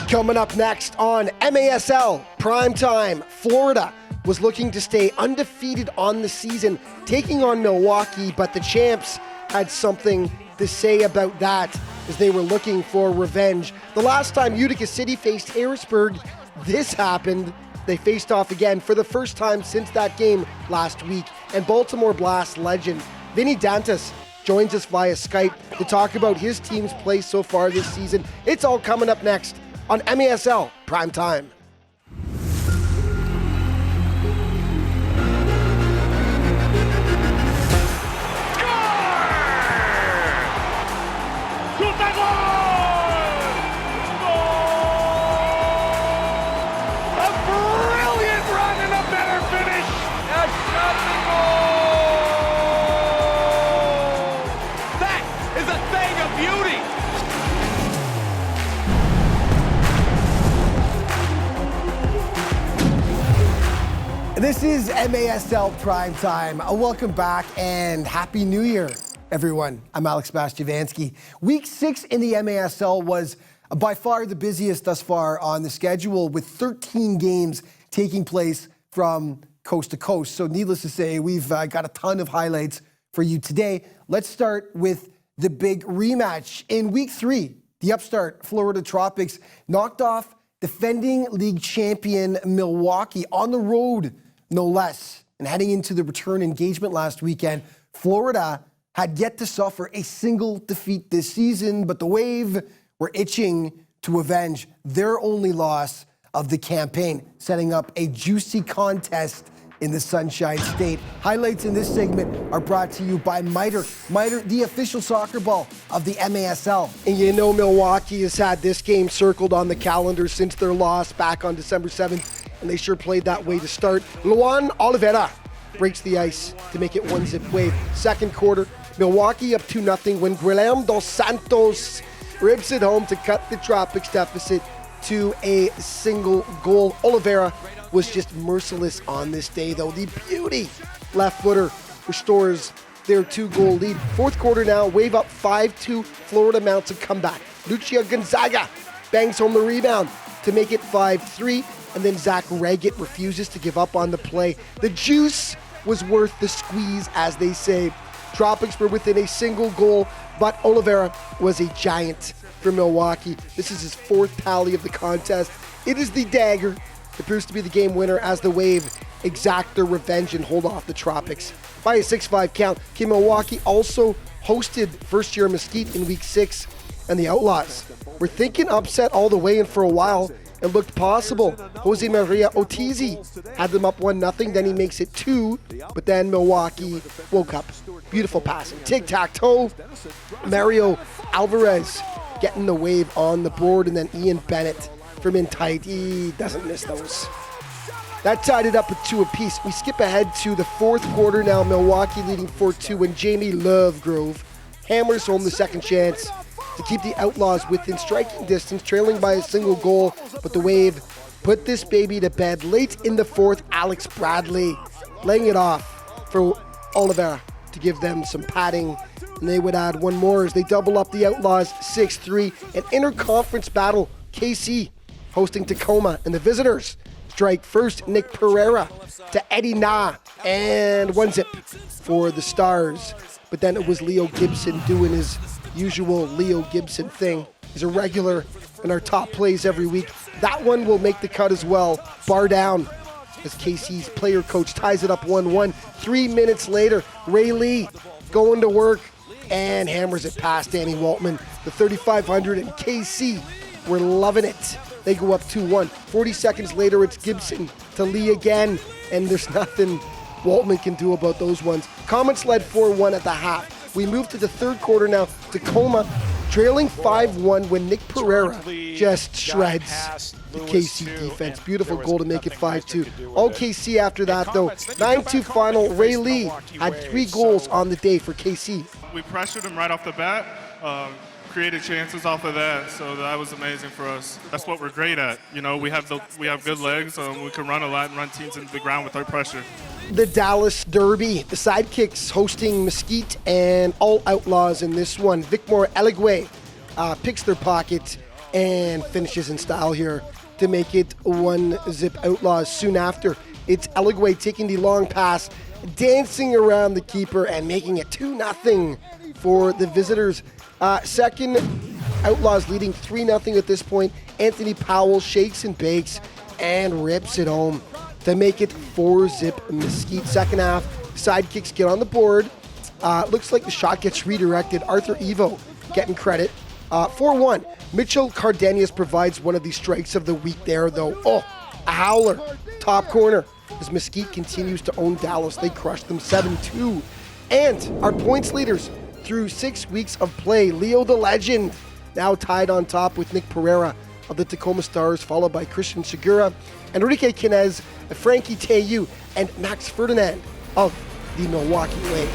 Coming up next on MASL Primetime, Florida was looking to stay undefeated on the season, taking on Milwaukee, but the champs had something to say about that as they were looking for revenge. The last time Utica City faced Harrisburg, this happened. They faced off again for the first time since that game last week. And Baltimore Blast legend Vinny Dantas joins us via Skype to talk about his team's play so far this season. It's all coming up next on MASL Primetime. This is MASL Primetime. Welcome back and Happy New Year, everyone. I'm Alex Bastiavansky. Week 6 in the MASL was by far the busiest thus far on the schedule, with 13 games taking place from coast to coast. So needless to say, we've got a ton of highlights for you today. Let's start with the big rematch. In Week 3, the upstart Florida Tropics knocked off defending league champion Milwaukee on the road, no less. And heading into the return engagement last weekend, Florida had yet to suffer a single defeat this season, but the Wave were itching to avenge their only loss of the campaign, setting up a juicy contest in the Sunshine State. Highlights in this segment are brought to you by Miter. Miter, the official soccer ball of the MASL. And you know Milwaukee has had this game circled on the calendar since their loss back on December 7th. And they sure played that way to start. Luan Oliveira breaks the ice to make it 1-0 Wave. Second quarter, Milwaukee up 2-0 when Guilherme dos Santos rips it home to cut the Tropics deficit to a single goal. Oliveira was just merciless on this day, though. The beauty left footer restores their 2-goal lead. Fourth quarter now, Wave up 5-2. Florida mounts a comeback. Lucia Gonzaga bangs home the rebound to make it 5-3. And then Zach Reggett refuses to give up on the play. The juice was worth the squeeze, as they say. Tropics were within a single goal, but Oliveira was a giant for Milwaukee. This is his fourth tally of the contest. It is the dagger that proves to be the game winner as the Wave exact their revenge and hold off the Tropics by a 6-5 count. Milwaukee also hosted first-year Mesquite in Week 6, and the Outlaws were thinking upset all the way in for a while. It looked possible. Jose Maria Otizi had them up 1-0, then he makes it 2, but then Milwaukee woke up. Beautiful passing. Tic-tac-toe. Mario Alvarez getting the Wave on the board, and then Ian Bennett from in tight. He doesn't miss those. That tied it up with 2 apiece. We skip ahead to the fourth quarter now. Milwaukee leading 4-2 when Jamie Lovegrove hammers home the second chance to keep the Outlaws within striking distance, trailing by a single goal. But the Wave put this baby to bed late in the fourth. Alex Bradley laying it off for Oliveira to give them some padding. And they would add one more as they double up the Outlaws 6-3. An interconference battle. KC hosting Tacoma, and the visitors strike first. Nick Pereira to Eddie Na, and 1-0 for the Stars. But then it was Leo Gibson doing his usual Leo Gibson thing. He's a regular in our top plays every week. That one will make the cut as well. Bar down as KC's player coach ties it up 1-1. 3 minutes later, Ray Lee going to work and hammers it past Danny Waltman. The 3,500 and KC were loving it. They go up 2-1. 40 seconds later, it's Gibson to Lee again, and there's nothing Waltman can do about those ones. Comets led 4-1 at the half. We move to the third quarter now. Tacoma trailing 5-1 when Nick Pereira just shreds the KC defense. Beautiful goal to make it 5-2. All KC after that, though. 9-2 final. Ray Lee had 3 goals on the day for KC. We pressured him right off the bat. Created chances off of that, so that was amazing for us. That's what we're great at. You know, we have good legs, we can run a lot and run teams into the ground without pressure. The Dallas Derby, the Sidekicks hosting Mesquite and all Outlaws in this one. Vicmore Eligwe picks their pocket and finishes in style here to make it 1-zip Outlaws. Soon after, it's Eligwe taking the long pass, dancing around the keeper and making it 2-0 for the visitors. Second, Outlaws leading 3-0 at this point. Anthony Powell shakes and bakes and rips it home to make it 4-zip Mesquite. Second half, sidekicks get on the board. Looks like the shot gets redirected. Arthur Evo getting credit. 4-1. Mitchell Cardenius provides one of the strikes of the week there, though. Oh, a howler. Top corner. As Mesquite continues to own Dallas, they crushed them 7-2. And our points leaders through 6 weeks of play, Leo the Legend, now tied on top with Nick Pereira of the Tacoma Stars, followed by Christian Segura, Enrique Quinez, Frankie Teyu, and Max Ferdinand of the Milwaukee Way.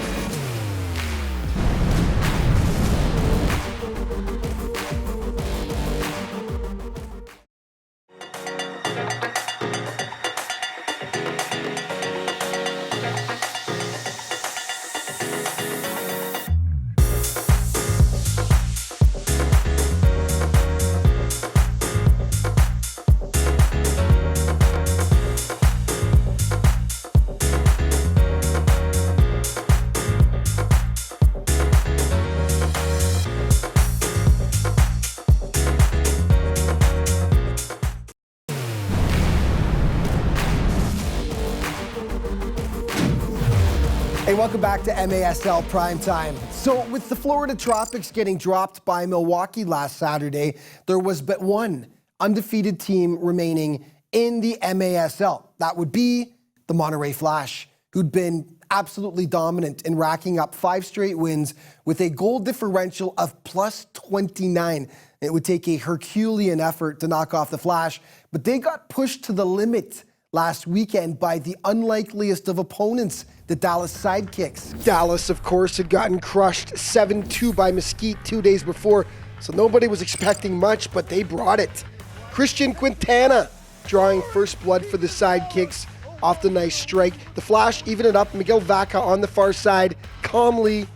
Hey, welcome back to MASL Primetime. So with the Florida Tropics getting dropped by Milwaukee last Saturday, there was but one undefeated team remaining in the MASL. That would be the Monterey Flash, who'd been absolutely dominant in racking up 5 straight wins with a goal differential of plus 29. It would take a Herculean effort to knock off the Flash, but they got pushed to the limit last weekend by the unlikeliest of opponents, the Dallas Sidekicks. Dallas, of course, had gotten crushed 7-2 by Mesquite 2 days before, so nobody was expecting much, but they brought it. Christian Quintana drawing first blood for the Sidekicks off the nice strike. The Flash even it up. Miguel Vaca on the far side calmly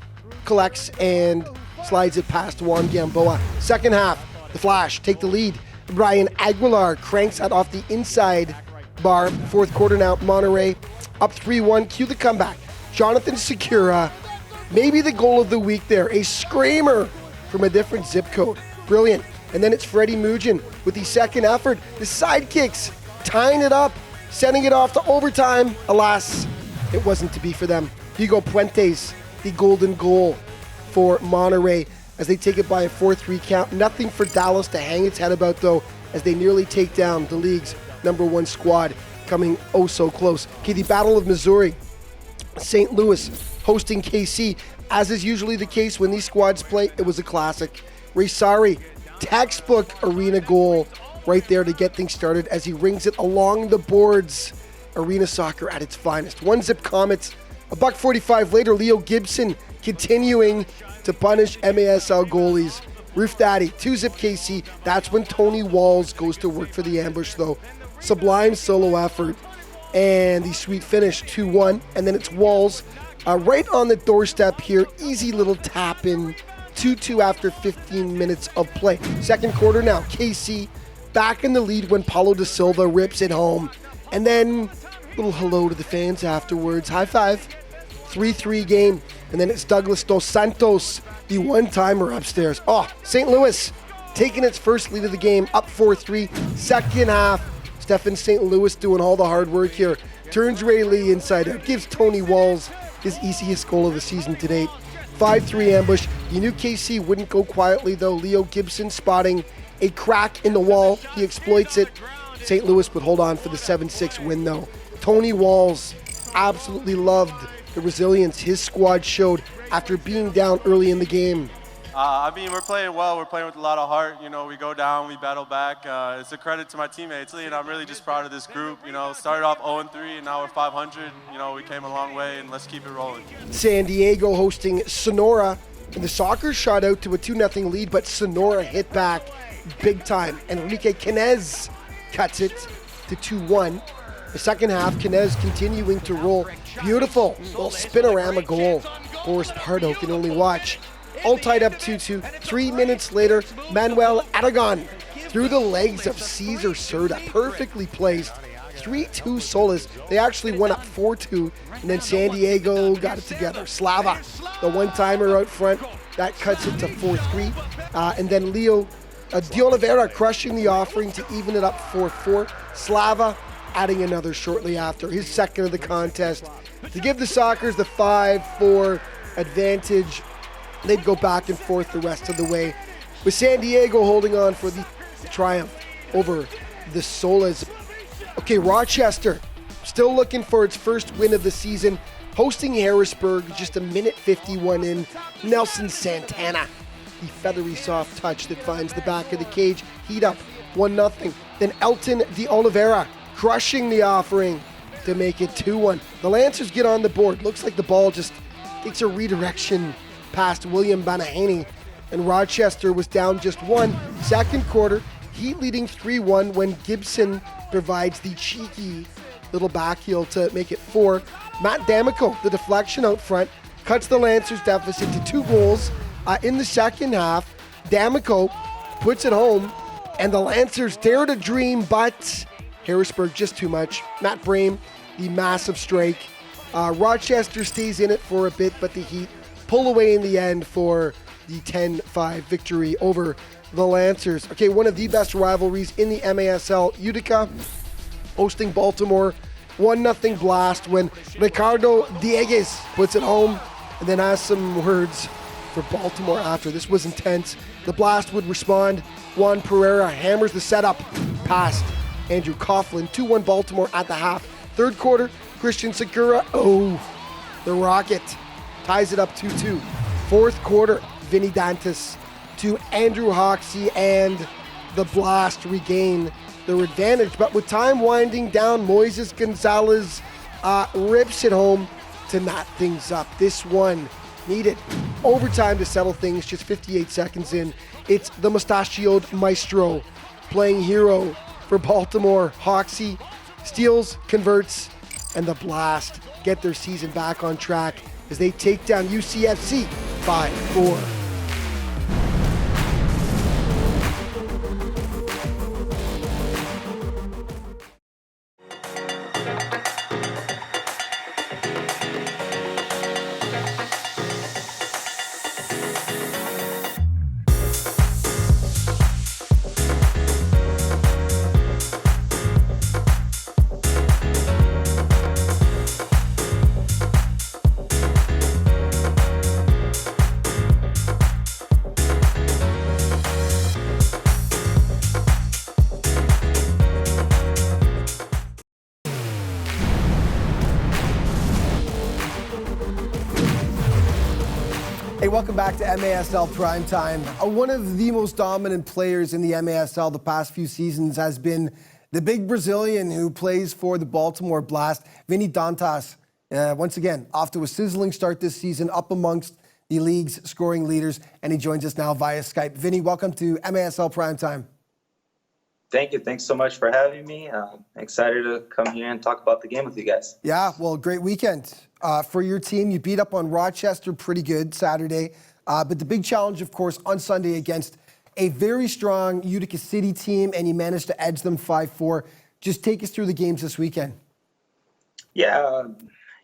collects and slides it past Juan Gamboa. Second half, the Flash take the lead. Brian Aguilar cranks it off the inside bar. Fourth quarter now, Monterey up 3-1. Cue the comeback. Jonathan Segura, maybe the goal of the week there. A screamer from a different zip code. Brilliant. And then it's Freddie Mugin with the second effort. The Sidekicks tying it up, sending it off to overtime. Alas, it wasn't to be for them. Hugo Puentes, the golden goal for Monterey as they take it by a 4-3 count. Nothing for Dallas to hang its head about, though, as they nearly take down the league's #1 squad, coming oh so close. Okay, the Battle of Missouri. St. Louis hosting KC. As is usually the case when these squads play, it was a classic. Raysari, textbook arena goal right there to get things started as he rings it along the boards. Arena soccer at its finest. 1-zip Comets. $1.45 later, Leo Gibson continuing to punish MASL goalies. Roof Daddy, 2-zip KC. That's when Tony Walls goes to work for the ambush, though. Sublime solo effort. And the sweet finish, 2-1. And then it's Walls right on the doorstep here. Easy little tap in. 2-2 after 15 minutes of play. Second quarter now. KC back in the lead when Paulo da Silva rips it home. And then a little hello to the fans afterwards. High five. 3-3 game. And then it's Douglas Dos Santos, the one-timer upstairs. Oh, St. Louis taking its first lead of the game, up 4-3. Second half, Stephen St. Louis doing all the hard work here. Turns Ray Lee inside out, gives Tony Walls his easiest goal of the season to date. 5-3 ambush. You knew KC wouldn't go quietly, though. Leo Gibson spotting a crack in the wall. He exploits it. St. Louis would hold on for the 7-6 win, though. Tony Walls absolutely loved the resilience his squad showed after being down early in the game. We're playing well. We're playing with a lot of heart. We go down, we battle back. It's a credit to my teammates, and I'm really just proud of this group. Started off 0-3, and now we're 500. We came a long way, and let's keep it rolling. San Diego hosting Sonora, and the Sockers shot out to a 2-0 lead, but Sonora hit back big time. Enrique Quinez cuts it to 2-1. The second half, Quinez continuing to roll. Beautiful little spinorama goal. Boris Pardo can only watch. All tied up 2-2. 3 minutes later, Manuel Aragon through the legs of Cesar Cerda, perfectly placed. 3-2 Solis. They actually went up 4-2, and then San Diego got it together. Slava, the one-timer out front, that cuts it to 4-3. And then De Oliveira crushing the offering to even it up 4-4. Slava adding another shortly after, his second of the contest, to give the Sockers the 5-4 advantage. They'd go back and forth the rest of the way, with San Diego holding on for the triumph over the Solas. Okay, Rochester still looking for its first win of the season, hosting Harrisburg, just a minute 51 in. Nelson Santana, the feathery soft touch that finds the back of the cage, heat up 1-0. Then Elton De Oliveira crushing the offering to make it 2-1. The Lancers get on the board. Looks like the ball just takes a redirection past William Banahany, and Rochester was down just one. Second quarter, Heat leading 3-1 when Gibson provides the cheeky little back heel to make it 4. Matt D'Amico, the deflection out front, cuts the Lancers deficit to 2 goals. In the second half, D'Amico puts it home, and the Lancers dare to dream, but Harrisburg just too much. Matt Brame, the massive strike. Rochester stays in it for a bit, but the Heat pull away in the end for the 10-5 victory over the Lancers. Okay, one of the best rivalries in the MASL, Utica hosting Baltimore. 1-0 blast when Ricardo Dieguez puts it home and then has some words for Baltimore after. This was intense. The blast would respond. Juan Pereira hammers the setup past Andrew Coughlin. 2-1 Baltimore at the half. Third quarter, Christian Segura, the Rocket ties it up 2-2. Fourth quarter, Vinny Dantas to Andrew Hoxie, and the Blast regain their advantage. But with time winding down, Moises Gonzalez rips it home to knot things up. This one needed overtime to settle things, just 58 seconds in. It's the mustachioed maestro playing hero for Baltimore. Hoxie steals, converts, and the Blast get their season back on track as they take down UCFC 5-4. Hey, welcome back to MASL Primetime. One of the most dominant players in the MASL the past few seasons has been the big Brazilian who plays for the Baltimore Blast, Vinny Dantas. Once again, off to a sizzling start this season, up amongst the league's scoring leaders, and he joins us now via Skype. Vinny, welcome to MASL Primetime. Thank you. Thanks so much for having me. Excited to come here and talk about the game with you guys. Yeah, well, great weekend for your team. You beat up on Rochester pretty good Saturday. But the big challenge, of course, on Sunday against a very strong Utica City team, and you managed to edge them 5-4. Just take us through the games this weekend. Yeah,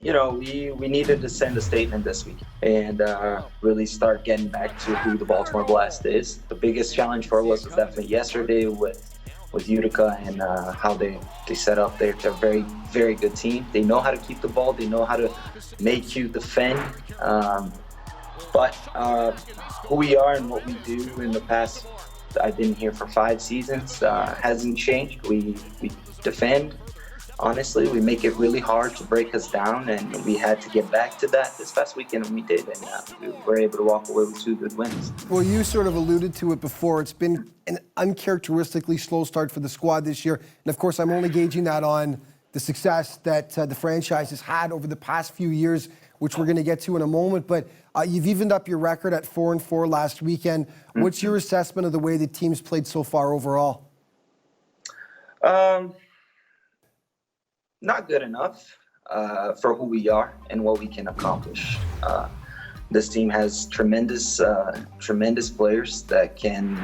we needed to send a statement this week and really start getting back to who the Baltimore Blast is. The biggest challenge for us was definitely yesterday with Utica and how they set up. They're a very, very good team. They know how to keep the ball. They know how to make you defend. But who we are and what we do in the past, I've been here for 5 seasons, hasn't changed. We defend. Honestly, we make it really hard to break us down, and we had to get back to that this past weekend, and we did, and we were able to walk away with 2 good wins. Well, you sort of alluded to it before. It's been an uncharacteristically slow start for the squad this year, and of course, I'm only gauging that on the success that the franchise has had over the past few years, which we're going to get to in a moment. But you've evened up your record at 4-4 last weekend. What's your assessment of the way the team's played so far overall? Not good enough for who we are and what we can accomplish. This team has tremendous players that can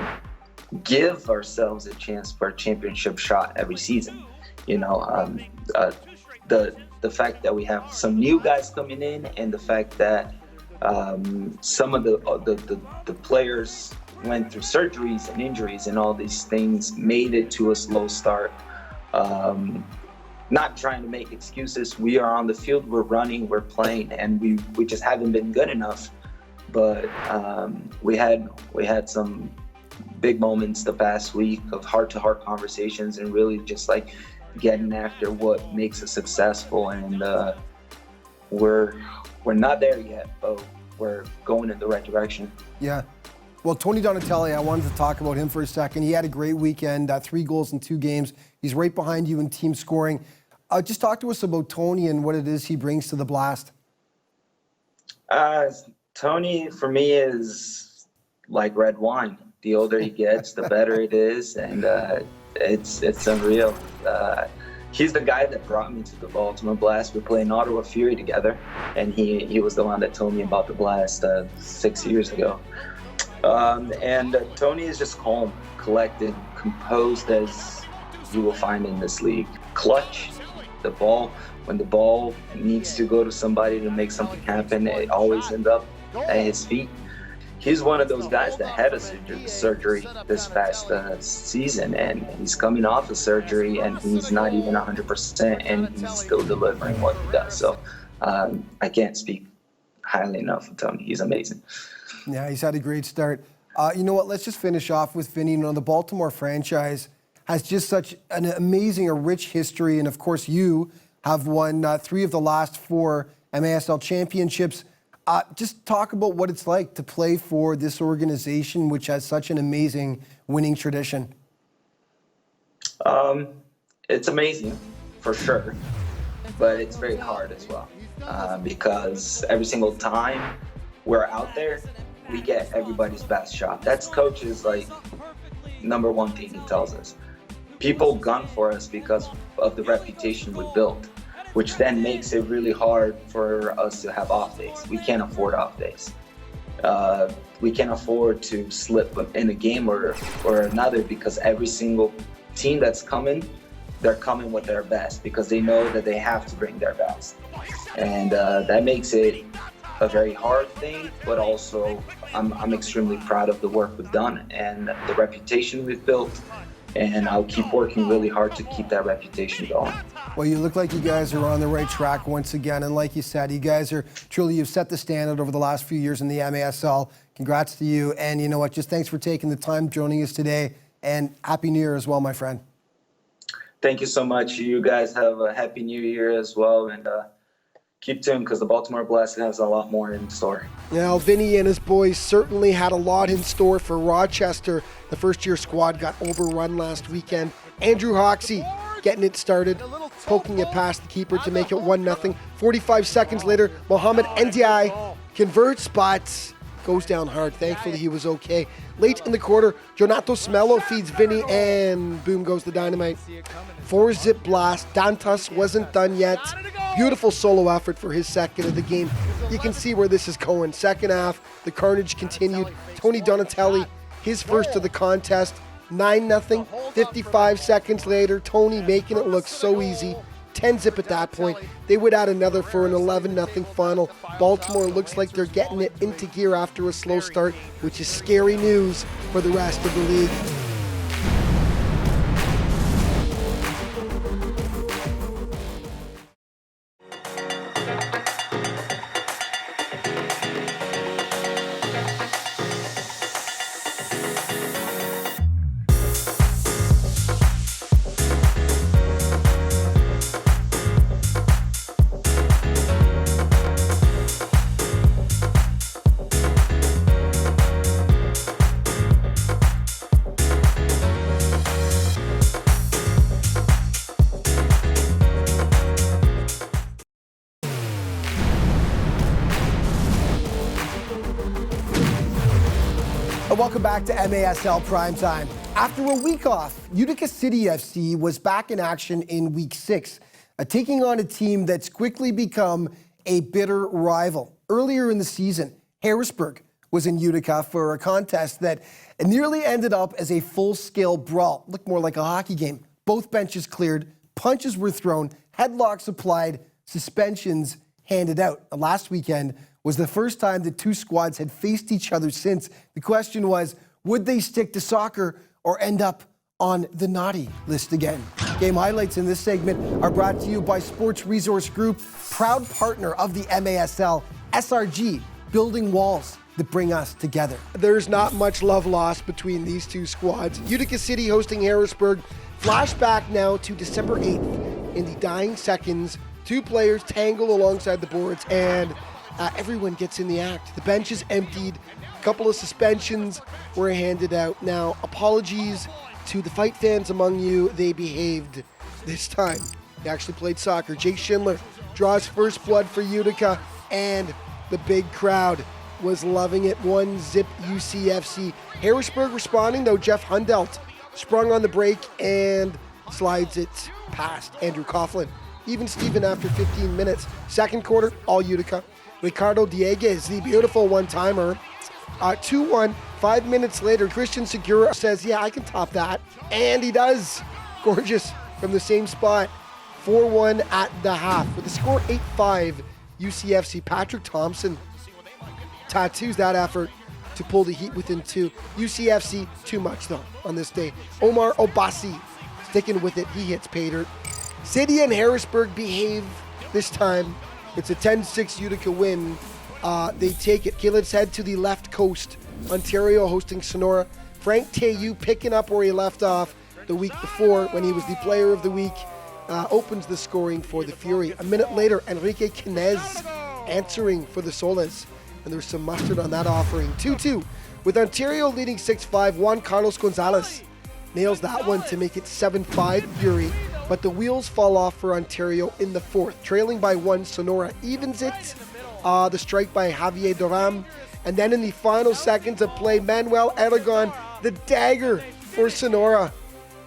give ourselves a chance for a championship shot every season. You know, the fact that we have some new guys coming in, and the fact that some of the players went through surgeries and injuries and all these things made it to a slow start. Not trying to make excuses. We are on the field, we're running, we're playing, and we just haven't been good enough. But we had some big moments the past week of heart-to-heart conversations and really just like getting after what makes us successful. And we're not there yet, but we're going in the right direction. Yeah. Well, Tony Donatelli, I wanted to talk about him for a second. He had a great weekend, 3 goals in 2 games. He's right behind you in team scoring. Just talk to us about Tony and what it is he brings to the Blast. Tony, for me, is like red wine. The older he gets, the better it is, and it's unreal. He's the guy that brought me to the Baltimore Blast. We played in Ottawa Fury together, and he was the one that told me about the Blast 6 years ago. And Tony is just calm, collected, composed as you will find in this league. Clutch, the ball, when the ball needs to go to somebody to make something happen, it always ends up at his feet. He's one of those guys that had a surgery this past season, and he's coming off a surgery, and he's not even 100%, and he's still delivering what he does. So I can't speak highly enough of Tony. He's amazing. Yeah, he's had a great start. You know what? Let's just finish off with Vinny. You know, the Baltimore franchise has just such an amazing, a rich history, and of course, you have won 3 of the last 4 MASL championships. Just talk about what it's like to play for this organization, which has such an amazing winning tradition. It's amazing, for sure, but it's very hard as well, because every single time we're out there, we get everybody's best shot. That's coach's number one thing he tells us. People gun for us because of the reputation we built, which then makes it really hard for us to have off days. We can't afford off days. We can't afford to slip in a game or another, because every single team that's coming, they're coming with their best because they know that they have to bring their best. And that makes it a very hard thing, but also I'm extremely proud of the work we've done and the reputation we've built. And I'll keep working really hard to keep that reputation going. Well, you look like you guys are on the right track once again. And like you said, you guys are truly, you've set the standard over the last few years in the MASL. Congrats to you. And you know what, just thanks for taking the time joining us today. And Happy New Year as well, my friend. Thank you so much. You guys have a Happy New Year as well. And keep tuned, because the Baltimore Blast has a lot more in store. Now, Vinny and his boys certainly had a lot in store for Rochester. The first-year squad got overrun last weekend. Andrew Hoxie getting it started, poking it past the keeper to make it 1-0. 45 seconds later, Mohamed Ndiaye converts, but goes down hard. Thankfully, he was okay. Late in the quarter, Jonato Smello feeds Vinny, and boom goes the dynamite. 4-zip blast. Dantas wasn't done yet. Beautiful solo effort for his second of the game. You can see where this is going. Second half, the carnage continued. Tony Donatelli, his first of the contest, 9-0. 55 seconds later, Tony making it look so easy. 10-zip at that point. They would add another for an 11-0 final. Baltimore looks like they're getting it into gear after a slow start, which is scary news for the rest of the league. Welcome back to MASL Primetime. After a week off, Utica City FC was back in action in week 6, taking on a team that's quickly become a bitter rival. Earlier in the season, Harrisburg was in Utica for a contest that nearly ended up as a full-scale brawl. Looked more like a hockey game. Both benches cleared, punches were thrown, headlocks applied, suspensions handed out. Last weekend was the first time the two squads had faced each other since. The question was, would they stick to soccer or end up on the naughty list again? Game highlights in this segment are brought to you by Sports Resource Group, proud partner of the MASL, SRG, building walls that bring us together. There's not much love lost between these two squads. Utica City hosting Harrisburg. Flashback now to December 8th. In the dying seconds, two players tangle alongside the boards and everyone gets in the act. The bench is emptied. A couple of suspensions were handed out. Now, apologies to the fight fans among you. They behaved this time. They actually played soccer. Jake Schindler draws first blood for Utica, and the big crowd was loving it. 1-0 UCFC. Harrisburg responding, though. Jeff Hundelt sprung on the break and slides it past Andrew Coughlin. Even Steven after 15 minutes. Second quarter, all Utica. Ricardo Dieguez, the beautiful one-timer. 2-1. 5 minutes later, Christian Segura says, yeah, I can top that. And he does. Gorgeous from the same spot. 4-1 at the half. With the score 8-5, UCFC. Patrick Thompson tattoos that effort to pull the Heat within 2. UCFC, too much, though, on this day. Omar Obasi sticking with it. He hits pay dirt. City and Harrisburg behave this time. It's a 10-6 Utica win. They take it. Okay, let's head to the left coast. Ontario hosting Sonora. Frank Teyu picking up where he left off the week before when he was the player of the week. Opens the scoring for the Fury. A minute later, Enrique Quinez answering for the Soles. And there's some mustard on that offering. 2-2. With Ontario leading 6-5, Juan Carlos Gonzalez nails that one to make it 7-5 Fury. But the wheels fall off for Ontario in the fourth. Trailing by 1, Sonora evens it. The strike by Javier Duram. And then in the final seconds of play, Manuel Aragon, the dagger for Sonora.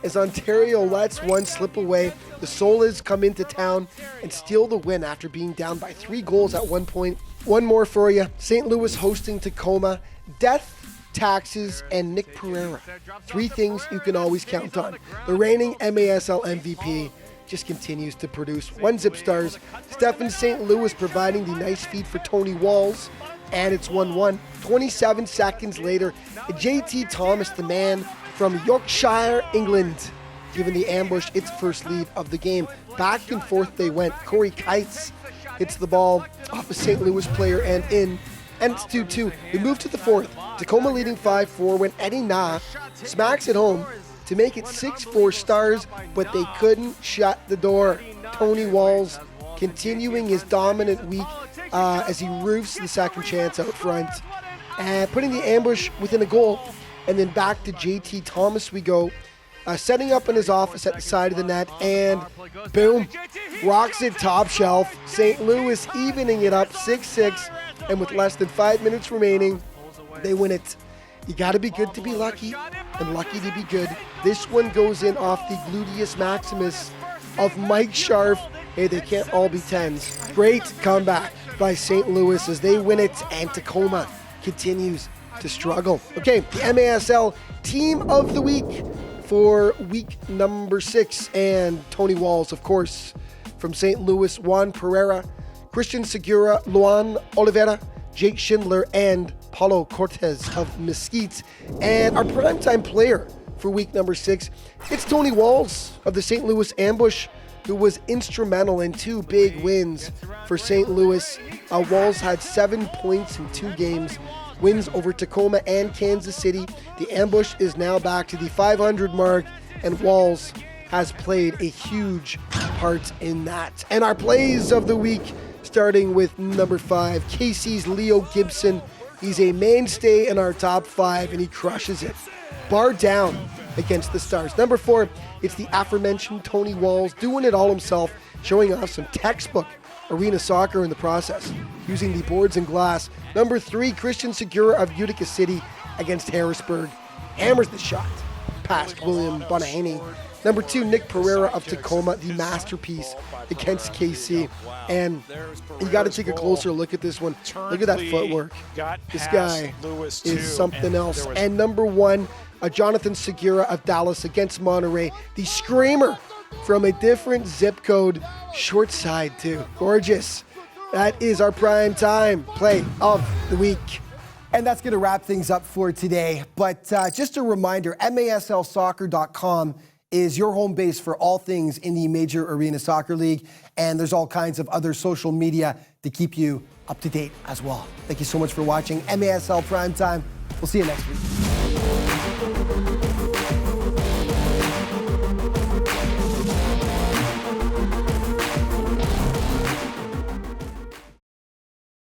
As Ontario lets one slip away, the Soles come into town and steal the win after being down by 3 goals at one point. One more for you. St. Louis hosting Tacoma. Death, taxes, and Nick Pereira. 3 things you can always count on. The reigning MASL MVP just continues to produce. 1-0 stars. Stefan St. Louis providing the nice feed for Tony Walls. And it's 1-1. 27 seconds later, JT Thomas, the man from Yorkshire, England, giving the ambush its first lead of the game. Back and forth they went. Corey Kites hits the ball off a St. Louis player and in. And it's 2-2. We move to the fourth. Tacoma leading 5-4 when Eddie Na smacks it home to make it 6-4 stars, but they couldn't shut the door. Tony Walls continuing his dominant week as he roofs the second chance out front, and putting the ambush within a goal. And then back to JT Thomas we go, setting up in his office at the side of the net, and boom, rocks it top shelf. St. Louis evening it up 6-6, and with less than 5 minutes remaining, they win it. You got to be good to be lucky, and lucky to be good. This one goes in off the gluteus maximus of Mike Scharf. Hey, they can't all be 10s. Great comeback by St. Louis as they win it, and Tacoma continues to struggle. Okay, the MASL Team of the Week for week number 6, and Tony Walls, of course, from St. Louis, Juan Pereira, Christian Segura, Luan Oliveira, Jake Schindler, and Paulo Cortez of Mesquite. And our primetime player for week number 6, it's Tony Walls of the St. Louis Ambush, who was instrumental in 2 big wins for St. Louis. Walls had 7 points in 2 games, wins over Tacoma and Kansas City. The Ambush is now back to the 500 mark, and Walls has played a huge part in that. And our plays of the week, starting with number 5, KC's Leo Gibson. He's a mainstay in our top 5, and he crushes it. Bar down against the Stars. Number 4, it's the aforementioned Tony Walls, doing it all himself, showing off some textbook arena soccer in the process, using the boards and glass. Number 3, Christian Segura of Utica City against Harrisburg. Hammers the shot past William Bonahany. Number 2, Nick Pereira of Tacoma, the masterpiece against KC. And you got to take a closer look at this one. Look at that footwork. This guy is something else. And number 1, Jonathan Segura of Dallas against Monterey, the screamer from a different zip code, short side too. Gorgeous. That is our prime time play of the week. And that's going to wrap things up for today. But just a reminder, MASLsoccer.com is your home base for all things in the Major Arena Soccer League. And there's all kinds of other social media to keep you up to date as well. Thank you so much for watching MASL Primetime. We'll see you next week.